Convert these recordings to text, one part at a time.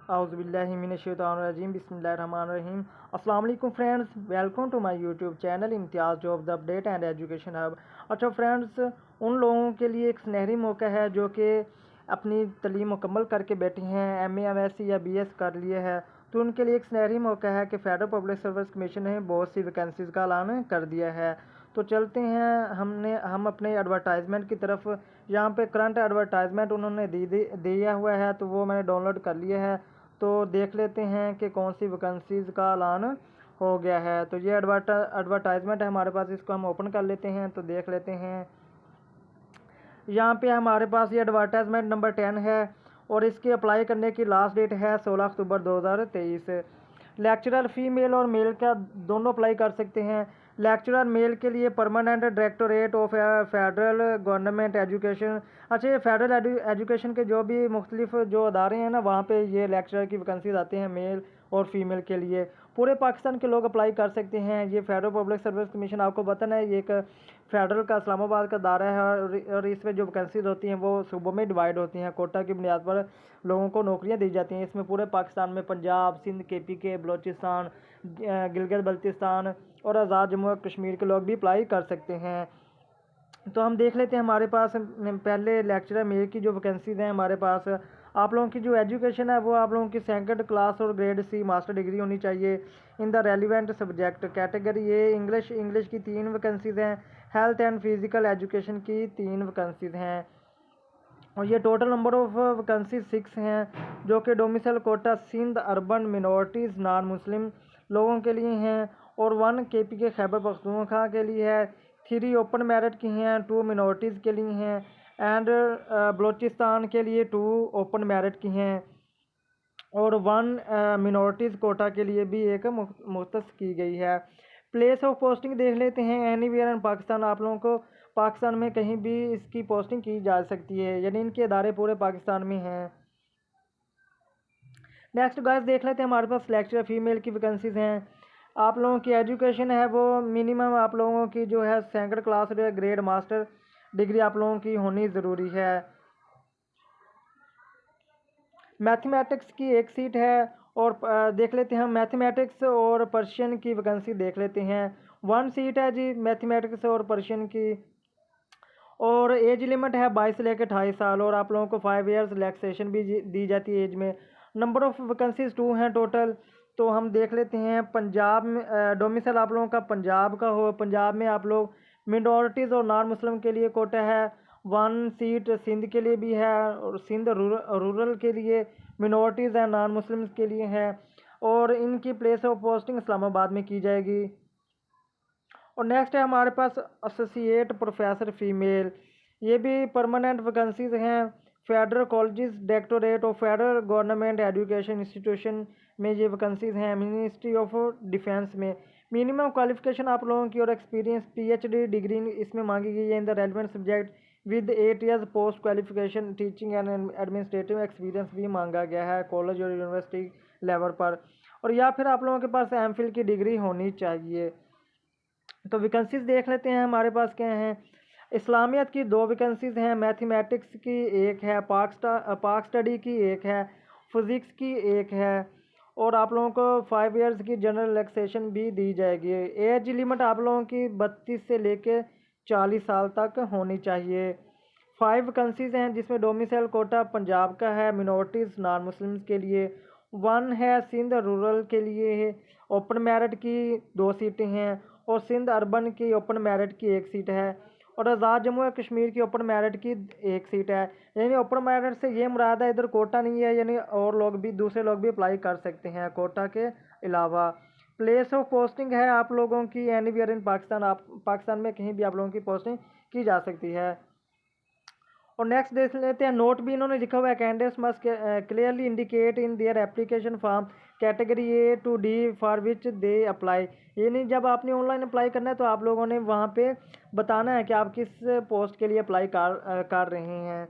आउज़ुबिल्लाहिमिनश्शैतानिर्रजीम बिस्मिल्लाहिर्रहमानिर्रहीम। अस्सलाम वालेकुम friends, welcome to my YouTube channel Imtiaz jobs update and education hub. अच्छा फ्रेंड्स, उन लोगों के लिए एक सुनहरी मौका है जो कि अपनी तालीम मुकम्मल करके बैठे हैं, एमए एमएससी या बीएस कर लिए है, तो उनके लिए एक सुनहरी मौका है कि फेडरल पब्लिक सर्विस कमीशन ने बहुत सी वैकेंसीज़ का ऐलान कर दिया है। तो चलते हैं हम अपने एडवर्टाइजमेंट की तरफ। यहाँ पे करंट एडवर्टाइजमेंट उन्होंने दिया हुआ है, तो वो मैंने डाउनलोड कर लिया है। तो देख लेते हैं कि कौन सी वैकेंसीज़ का ऐलान हो गया है। तो ये एडवर्टाइजमेंट है हमारे पास, इसको हम ओपन कर लेते हैं तो देख लेते हैं। यहाँ पे हमारे पास ये एडवर्टाइजमेंट नंबर 10 है और इसके अप्लाई करने की लास्ट डेट है 16 अक्टूबर 2023। लेक्चरर फीमेल और मेल का दोनों अप्लाई कर सकते हैं। लेक्चरर मेल के लिए permanent directorate of federal government education. अच्छा, ये फेडरल एजुकेशन के जो भी मुख्तलिफ जो अदारे हैं ना, वहाँ पे ये लेक्चरर की वैकेंसीज आती हैं मेल और फीमेल के लिए। पूरे पाकिस्तान के लोग अप्लाई कर सकते हैं। ये फेडरल पब्लिक सर्विस कमीशन, आपको पता है, ये एक फेडरल का इस्लामाबाद का दायरा है और इसमें जो वैकेंसीज होती हैं वो सूबों में डिवाइड होती हैं। कोटा की बुनियाद पर लोगों को नौकरियां दी जाती हैं। इसमें पूरे पाकिस्तान में पंजाब, सिंध, KPK, बलोचिस्तान, गिलगित बल्तिस्तान और आज़ाद जम्मू और कश्मीर के लोग भी अप्लाई कर सकते हैं। तो हम देख लेते हैं हमारे पास पहले लेक्चरर मेल की जो वैकेंसीज हैं हमारे पास। आप लोगों की जो एजुकेशन है वो आप लोगों की सेकंड क्लास और ग्रेड C मास्टर डिग्री होनी चाहिए इन द रेलिवेंट सब्जेक्ट कैटेगरी। ये इंग्लिश की 3 वैकेंसीज हैं। हेल्थ एंड फिजिकल एजुकेशन की 3 वैकेंसीज हैं और ये टोटल नंबर ऑफ वैकेंसी 6 हैं, जो कि domicile quota Sindh urban minorities non Muslim लोगों के लिए हैं और 1 KPK खैबर पख्तूनख्वा के लिए है, 3 ओपन मेरिट की हैं, 2 मिनॉरिटीज़ के लिए हैं एंड बलोचिस्तान के लिए 2 ओपन मेरिट की हैं और 1 मिनॉरिटीज़ कोटा के लिए भी एक मुख्तस की गई है। प्लेस ऑफ पोस्टिंग देख लेते हैं। एनीवेयर इन पाकिस्तान, आप लोगों को पाकिस्तान में कहीं भी इसकी पोस्टिंग की जा सकती है, यानी इनके अदारे पूरे पाकिस्तान में हैं। नेक्स्ट गाइस देख लेते हैं हमारे पास लेक्चरर फीमेल की वैकेंसीज हैं। आप लोगों की एजुकेशन है वो मिनिमम आप लोगों की जो है सेकंड क्लास या ग्रेड मास्टर डिग्री आप लोगों की होनी ज़रूरी है। मैथमेटिक्स की एक सीट है और देख लेते हैं हम मैथमेटिक्स और पर्शियन की वैकेंसी देख लेते हैं। 1 सीट है जी मैथमेटिक्स और पर्शियन की और एज लिमिट है 22 से लेकर 28 साल और आप लोगों को 5 ईयर्स रिलैक्सेशन भी दी जाती है एज में। नंबर ऑफ़ वैकेंसीज 2 हैं टोटल। तो हम देख लेते हैं पंजाब में डोमिसाइल आप लोगों का पंजाब का हो। पंजाब में आप लोग मिनॉरिटीज़ और नॉन मुस्लिम के लिए कोटा है। 1 सीट सिंध के लिए भी है और सिंध रूरल के लिए मिनॉरिटीज़ हैं, नॉन मुस्लिम के लिए है और इनकी प्लेस ऑफ पोस्टिंग इस्लामाबाद में की जाएगी। और नेक्स्ट है हमारे पास एसोसिएट प्रोफेसर फीमेल, ये भी परमानेंट वैकेंसीज हैं। Federal colleges directorate of federal government education institution में ये वैकेंसीज हैं। मिनिस्ट्री ऑफ डिफेंस में मिनिमम क्वालिफिकेशन आप लोगों की और एक्सपीरियंस PhD डिग्री इसमें मांगी गई है इन the relevant subject with 8 years post qualification teaching and administrative experience भी मांगा गया है कॉलेज और यूनिवर्सिटी लेवल पर, और या फिर आप लोगों के पास MPhil की डिग्री होनी चाहिए। तो वैकेंसीज देख लेते हैं हमारे पास क्या हैं। इस्लामियत की 2 वैकेंसीज हैं, मैथमेटिक्स की 1 है, पाक स्टडी की 1 है, फिज़िक्स की 1 है और आप लोगों को 5 ईयर्स की जनरल रिलैक्सेशन भी दी जाएगी। एज लिमिट आप लोगों की 32 से लेके 40 साल तक होनी चाहिए। 5 वैकेंसीज हैं जिसमें डोमिसाइल कोटा पंजाब का है, मिनॉरिटीज़ नॉन मुस्लिम्स के लिए 1 है, सिंध रूरल के लिए है, ओपन मेरिट की 2 सीटें हैं और सिंध अर्बन की ओपन मेरिट की 1 सीट है और आज़ाद जम्मू और कश्मीर की ओपन मेरिट की 1 सीट है। यानी ओपन मेरिट से ये मुराद है इधर कोटा नहीं है, यानी और लोग भी दूसरे लोग भी अप्लाई कर सकते हैं कोटा के अलावा। प्लेस ऑफ पोस्टिंग है आप लोगों की एनीवेयर इन पाकिस्तान, आप पाकिस्तान में कहीं भी आप लोगों की पोस्टिंग की जा सकती है। और नेक्स्ट देख लेते हैं, नोट भी इन्होंने लिखा हुआ है, candidates must clearly indicate in their application form category A to D for which they apply. यानी जब आपने ऑनलाइन अप्लाई करना है तो आप लोगों ने वहाँ पे बताना है कि आप किस पोस्ट के लिए अप्लाई कर रहे हैं।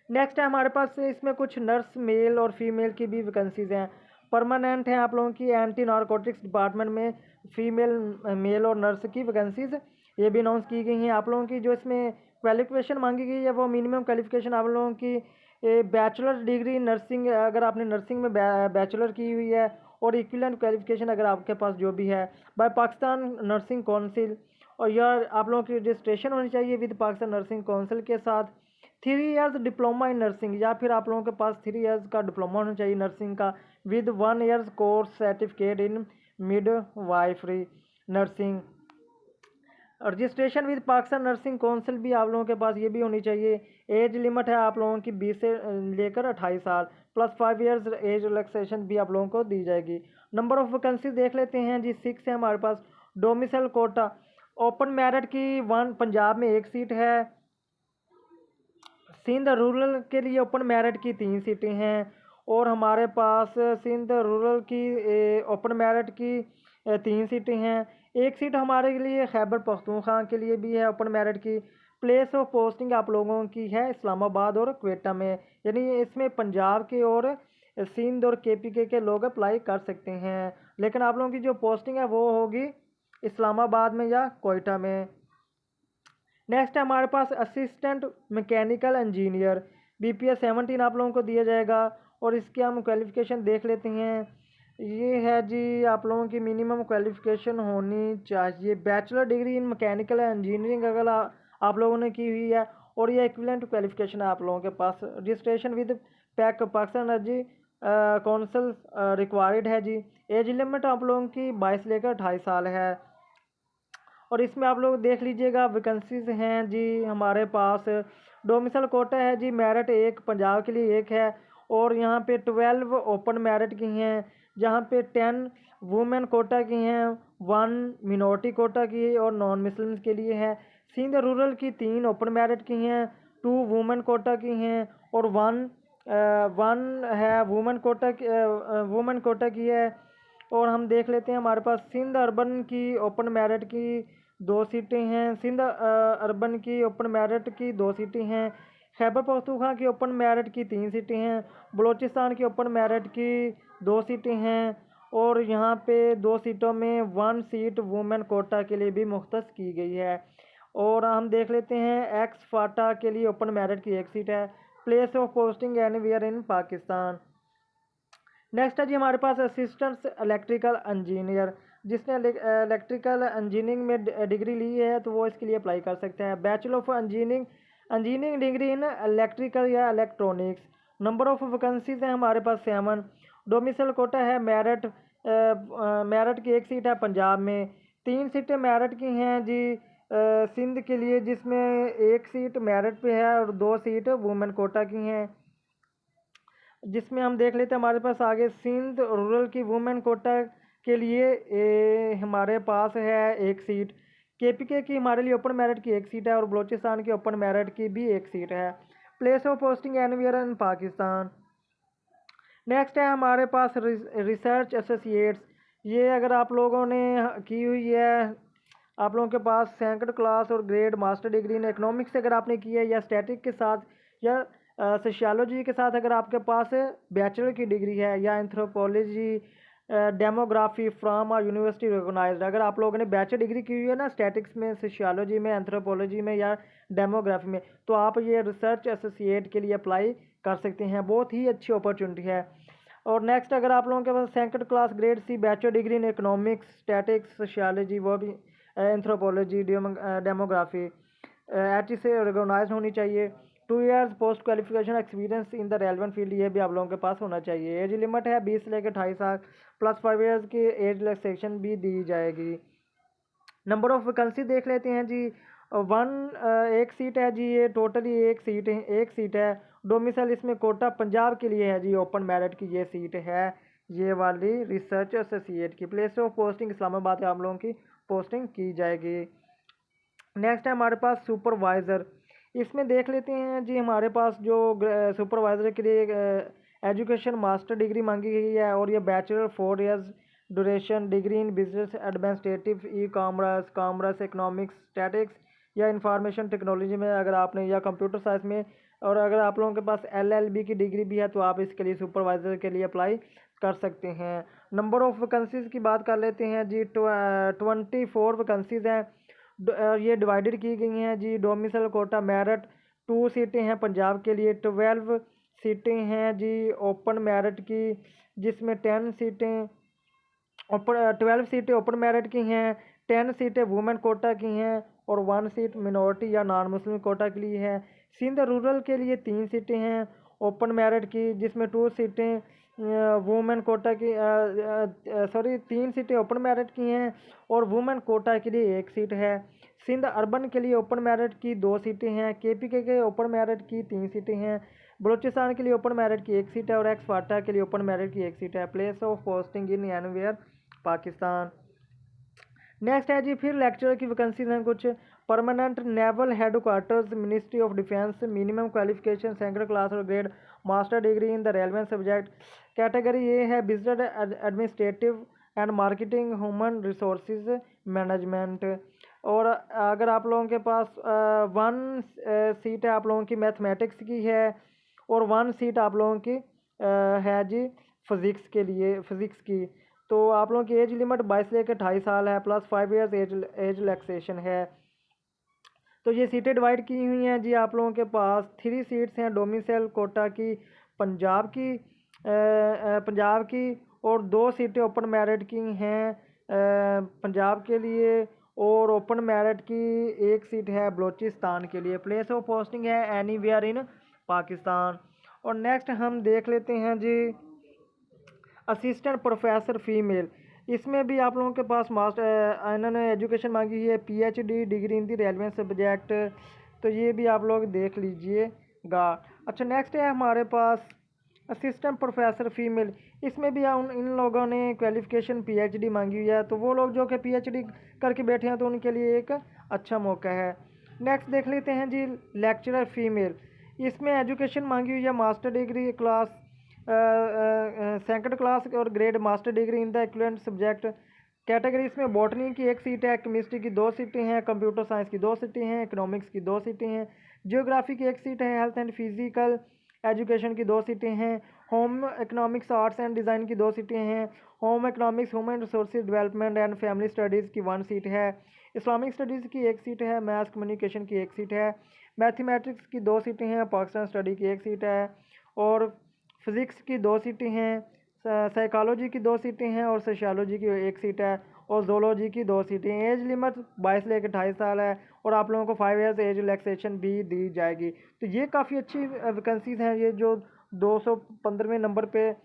नेक्स्ट है हमारे पास इसमें कुछ नर्स मेल और फीमेल की भी वैकेंसीज हैं। परमानेंट हैं आप लोगों की एंटी नारकोटिक्स डिपार्टमेंट में फीमेल मेल और नर्स की वैकेंसीज ये भी अनाउंस की गई हैं। आप लोगों की जो इसमें क्वालिफिकेशन मांगी गई है वो मिनिमम क्वालिफिकेशन आप लोगों की बैचलर डिग्री नर्सिंग, अगर आपने नर्सिंग में बैचलर की हुई है और इक्विवेलेंट क्वालिफिकेशन अगर आपके पास जो भी है बाय पाकिस्तान नर्सिंग काउंसिल, और यार आप लोगों की रजिस्ट्रेशन होनी चाहिए विद पाकिस्तान नर्सिंग काउंसिल के साथ। 3 इयर्स डिप्लोमा इन नर्सिंग, या फिर आप लोगों के पास 3 इयर्स का डिप्लोमा होना चाहिए नर्सिंग का with 1 years course certificate in mid wifery nursing. Registration with Pakistan nursing council भी आप लोगों के पास ये भी होनी चाहिए। एज लिमिट है आप लोगों की 20 से लेकर 28 साल, प्लस 5 इयर्स एज रिलैक्सेशन भी आप लोगों को दी जाएगी। नंबर ऑफ वैकेंसी देख लेते हैं जी, 6 है हमारे पास। डोमिसाइल कोटा ओपन मेरिट की 1 पंजाब में 1 सीट है। सिंध रूरल के लिए ओपन मेरिट की 3 सीटें हैं, और हमारे पास सिंध रूरल की ओपन मेरिट की 3 सीटें हैं। 1 सीट हमारे लिए खैबर पख्तूनख्वा के लिए भी है ओपन मेरिट की। प्लेस ऑफ पोस्टिंग आप लोगों की है इस्लामाबाद और क्वेटा में, यानी इसमें पंजाब के और सिंध और KPK के लोग अप्लाई कर सकते हैं, लेकिन आप लोगों की जो पोस्टिंग है वो होगी इस्लामाबाद में या कोयटा में। नेक्स्ट है हमारे पास असिस्टेंट मैकेनिकल इंजीनियर, BPS 17 आप लोगों को दिया जाएगा, और इसके हम क्वालिफ़िकेशन देख लेते हैं। ये है जी, आप लोगों की मिनिमम क्वालिफ़िकेशन होनी चाहिए बैचलर डिग्री इन मैकेनिकल इंजीनियरिंग अगर आप लोगों ने की हुई है, और ये इक्विवेलेंट क्वालिफ़िकेशन है आप लोगों के पास। Registration with Pakistan energy council required है जी। एज लिमिट आप लोगों की 22 लेकर 28 साल है, और इसमें आप लोग देख लीजिएगा वैकेंसीज हैं जी हमारे पास। डोमिसाइल कोटा है जी, मेरिट 1 पंजाब के लिए 1 है, और यहाँ पे 12 ओपन मेरिट की हैं, जहाँ पे 10 वुमेन कोटा की हैं, 1 मिनोरिटी कोटा की है और नॉन मुस्लिम्स के लिए है। सिंध रूरल की 3 ओपन मेरिट की हैं, 2 वुमेन कोटा की हैं, और 1 है वुमेन कोटा की है। और हम देख लेते हैं हमारे पास सिंध अर्बन की ओपन मेरिट की 2 सीटें हैं, सिंध अर्बन की ओपन मेरिट की 2 सीटें हैं, खैबर पख्तूनख्वा की ओपन मेरिट की 3 सीटें हैं, बलूचिस्तान की ओपन मेरिट की 2 सीटें हैं, और यहाँ पे 2 सीटों में 1 सीट वुमेन कोटा के लिए भी मुख्तस की गई है। और हम देख लेते हैं एक्स फाटा के लिए ओपन मेरिट की 1 सीट है। Place of posting anywhere in Pakistan. Next है जी हमारे पास असिस्टेंट इलेक्ट्रिकल इंजीनियर, जिसने इलेक्ट्रिकल इंजीनियरिंग में डिग्री ली है तो वो इसके लिए अप्लाई कर सकते हैं। Bachelor of engineering degree in electrical या इलेक्ट्रॉनिक्स। नंबर ऑफ वैकेंसीज हैं हमारे पास 7। डोमिसाइल कोटा है मेरिट की 1 सीट है पंजाब में। 3 सीटें मेरिट की हैं जी सिंध के लिए, जिसमें 1 सीट मेरिट पे है और 2 सीट वुमेन कोटा की हैं। जिसमें हम देख लेते हैं हमारे पास आगे सिंध रूरल की वुमेन कोटा के लिए हमारे पास है 1 सीट। KPK की हमारे लिए ओपन मेरिट की 1 सीट है, और बलूचिस्तान की ओपन मेरिट की भी 1 सीट है। Place of posting anywhere in Pakistan. Next है हमारे पास रिसर्च एसोसिएट्स। ये अगर आप लोगों ने की हुई है, आप लोगों के पास सेकंड क्लास और grade master degree in economics से अगर आपने की है, या स्टैटिक के साथ, या सोशियोलॉजी के साथ अगर आपके पास बैचलर की डिग्री है, या anthropology demography from university recognised, अगर आप लोगों ने बैचलर डिग्री की हुई है ना स्टैटिक्स में, सोशियोलॉजी में, एंथ्रोपोलॉजी में या डेमोग्राफी में, तो आप ये रिसर्च एसोसिएट के लिए अप्लाई कर सकते हैं। बहुत ही अच्छी अपॉर्चुनिटी है। और नेक्स्ट अगर आप लोगों के पास second class grade C bachelor degree in economics, statics, sociology, वो भी एंथ्रोपोलॉजी, डेमोग्राफी HE से रिकॉग्नाइज होनी चाहिए। 2 years post qualification experience in the relevant field, ये भी आप लोगों के पास होना चाहिए। एज लिमिट है 20 से लेकर 28 साल, प्लस 5 इयर्स की एज रिलैक्सेशन भी दी जाएगी। नंबर ऑफ वैकेंसी देख लेते हैं जी। 1 सीट है जी, ये टोटली 1 सीट है। डोमिसाइल इसमें कोटा पंजाब के लिए है जी, ओपन मेरिट की ये सीट है, ये वाली रिसर्च एसोसिएट की। प्लेस ऑफ पोस्टिंग इस्लामाबाद है, आप लोगों की पोस्टिंग की जाएगी। नेक्स्ट है हमारे पास सुपरवाइज़र। इसमें देख लेते हैं जी हमारे पास जो सुपरवाइज़र के लिए एजुकेशन मास्टर डिग्री मांगी गई है, और ये bachelor 4 years duration degree in business administrative, commerce, economics, statics या इंफॉर्मेशन टेक्नोलॉजी में अगर आपने, या कंप्यूटर साइंस में, और अगर आप लोगों के पास LLB की डिग्री भी है तो आप इसके लिए सुपरवाइज़र के लिए अप्लाई कर सकते हैं। नंबर ऑफ़ वैकेंसीज़ की बात कर लेते हैं जी। 24 वैकेंसीज़ हैं, ये डिवाइडेड की गई हैं जी। डोमिसाइल कोटा मेरिट 2 सीटें हैं पंजाब के लिए, 12 सीटें हैं जी ओपन मेरिट की, जिसमें 10 सीटें ओपन 12 सीटें ओपन मेरिट की हैं, 10 सीटें वुमेन कोटा की हैं और 1 सीट मिनॉरिटी या नॉन मुस्लिम कोटा के लिए है। सिंध रूरल के लिए 3 सीटें हैं ओपन मेरिट की, जिसमें 2 सीटें वुमेन कोटा की 3 सीटें ओपन मेरिट की हैं और वुमेन कोटा के लिए 1 सीट है। सिंध अर्बन के लिए ओपन मेरिट की 2 सीटें हैं, केपीके के ओपन मेरिट की 3 सीटें हैं, बलूचिस्तान के लिए ओपन मेरिट की 1 सीट है और एक्स फाटा के लिए ओपन मेरिट की 1 सीट है। Place of posting in anywhere Pakistan. Next है जी फिर लेक्चरर की वैकेंसीज हैं कुछ। Permanent naval headquarters ministry of defence, minimum qualification second class और grade master degree in the relevant subject. Category ये है business administrative and marketing, human resources management. और अगर आप लोगों के पास 1 सीट है आप लोगों की मैथमेटिक्स की है और 1 सीट आप लोगों की है जी फिज़िक्स के लिए, फिज़िक्स की। तो आप लोगों की एज लिमिट 22 से लेकर 28 साल है, प्लस 5 ईयर्स एज रिलैक्सेशन है। तो ये सीटें डिवाइड की हुई हैं जी। आप लोगों के पास 3 सीट्स हैं डोमिसाइल कोटा की पंजाब की और 2 सीटें ओपन मेरिट की हैं पंजाब के लिए और ओपन मेरिट की 1 सीट है बलूचिस्तान के लिए। प्लेस ऑफ पोस्टिंग है एनीवेयर इन पाकिस्तान। और नेक्स्ट हम देख लेते हैं जी असिस्टेंट प्रोफेसर फीमेल। इसमें भी आप लोगों के पास मास्टर इन्होंने एजुकेशन मांगी है PhD degree in the relevant subject, तो ये भी आप लोग देख लीजिएगा। अच्छा नेक्स्ट है हमारे पास असिस्टेंट प्रोफेसर फीमेल। इसमें भी इन लोगों ने क्वालिफिकेशन PhD मांगी हुई है, तो वो लोग जो कि PhD करके बैठे हैं तो उनके लिए एक अच्छा मौका है। नेक्स्ट देख लेते हैं जी लेक्चरर फीमेल। इसमें एजुकेशन मांगी हुई है master degree class second class और grade master degree in the equivalent subject. Category इसमें बॉटनी की 1 सीट है, केमिस्ट्री की 2 सीटें हैं, कंप्यूटर साइंस की 2 सीटें हैं, इकोनॉमिक्स की 2 सीटें हैं, जियोग्राफी की 1 सीट है, हेल्थ एंड फिजिकल एजुकेशन की 2 सीटें हैं, home economics arts and design की 2 सीटें हैं, home economics human resources development and family studies की 1 सीट है, इस्लामिक स्टडीज़ की 1 सीट है, मैथ्स कम्युनिकेशन की 1 सीट है, मैथमेटिक्स की 2 सीटें हैं, पाकिस्तान स्टडी की 1 सीट है और फिज़िक्स की 2 सीटें हैं, साइकोलॉजी की 2 सीटें हैं और सोशियोलॉजी की 1 सीट है और जोलॉजी की 2 सीटें। एज लिमिट 22 लेकर 28 साल है और आप लोगों को 5 ईयर्स एज रिलैक्सेशन भी दी जाएगी। तो ये काफ़ी अच्छी वैकेंसीज हैं। ये जो 215वें नंबर पे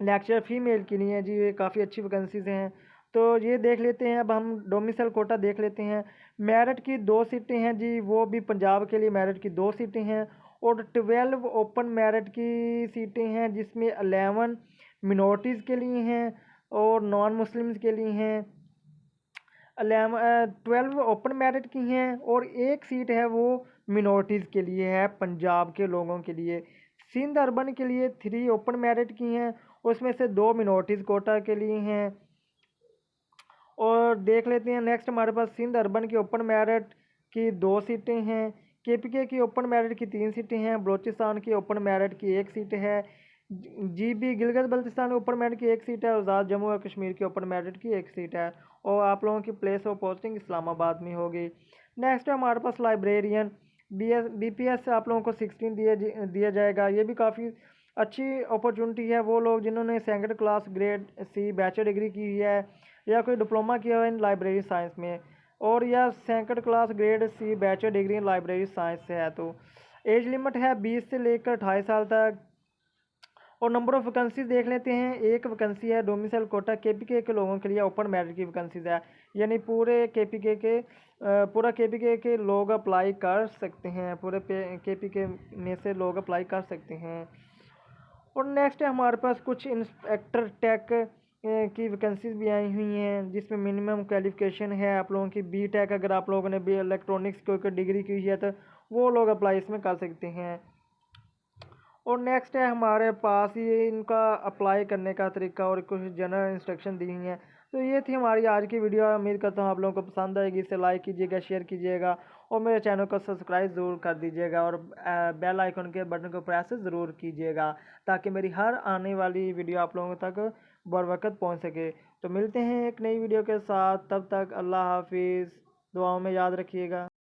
लेक्चर फीमेल के लिए है जी, ये काफ़ी अच्छी वैकेंसीज हैं। तो ये देख लेते हैं। अब हम डोमिसाइल कोटा देख लेते हैं। मेरिट की 2 सीटें हैं जी, वो भी पंजाब के लिए मेरिट की 2 सीटें हैं और 12 ओपन मेरिट की सीटें हैं, जिसमें 11 मिनॉरिटीज़ के लिए हैं और नॉन मुस्लिम्स के लिए हैं। 12 ओपन मेरिट की हैं और 1 सीट है वो मिनॉरिटीज़ के लिए है पंजाब के लोगों के लिए। सिंध अर्बन के लिए 3 ओपन मेरिट की हैं, उसमें से 2 मिनॉरिटीज़ कोटा के लिए हैं। और देख लेते हैं नेक्स्ट हमारे पास सिंध अर्बन की ओपन मेरिट की 2 सीटें हैं, केपीके की ओपन मेरिट की 3 सीटें हैं, बलूचिस्तान की ओपन मेरिट की 1 सीट है, GB गिलगित बल्तिस्तान की ओपन मेरिट की 1 सीट है और आज़ाद जम्मू और कश्मीर की ओपन मेरिट की 1 सीट है और आप लोगों की प्लेस ऑफ पोस्टिंग इस्लामाबाद में होगी। नेक्स्ट है हमारे पास लाइब्रेरियन BPS आप लोगों को 16 दिया जाएगा। ये भी काफ़ी अच्छी अपॉर्चुनिटी है। वो लोग जिन्होंने second class grade C bachelor degree की हुई है या कोई डिप्लोमा किया हुआ है इन लाइब्रेरी साइंस में और या second class grade C bachelor degree इन लाइब्रेरी साइंस से है, तो एज लिमिट है 20 से लेकर 28 साल तक। और नंबर ऑफ वैकेंसीज देख लेते हैं। 1 वैकेंसी है डोमिसाइल कोटा KPK के लोगों के लिए ओपन मेरिट की वैकेंसीज है, यानी पूरा KPK के लोग अप्लाई कर सकते हैं, पूरे KPK में से लोग अप्लाई कर सकते हैं। और नेक्स्ट है हमारे पास कुछ इंस्पेक्टर टेक की वैकेंसीज भी आई हुई हैं, जिसमें मिनिमम क्वालिफिकेशन है आप लोगों की BTech। अगर आप लोगों ने भी इलेक्ट्रॉनिक्स कोई डिग्री की हुई है तो वो लोग अप्लाई इसमें कर सकते हैं। और नेक्स्ट है हमारे पास ये इनका अप्लाई करने का तरीका और कुछ जनरल इंस्ट्रक्शन दी हुई हैं। तो ये थी हमारी आज की वीडियो। उम्मीद करता हूँ आप लोगों को पसंद आएगी। इसे लाइक कीजिएगा, शेयर कीजिएगा और मेरे चैनल को सब्सक्राइब ज़रूर कर दीजिएगा और बेल आइकन के बटन को प्रेस ज़रूर कीजिएगा ताकि मेरी हर आने वाली वीडियो आप लोगों तक बर वक्त पहुँच सके। तो मिलते हैं एक नई वीडियो के साथ, तब तक अल्लाह हाफिज़, दुआओं में याद रखिएगा।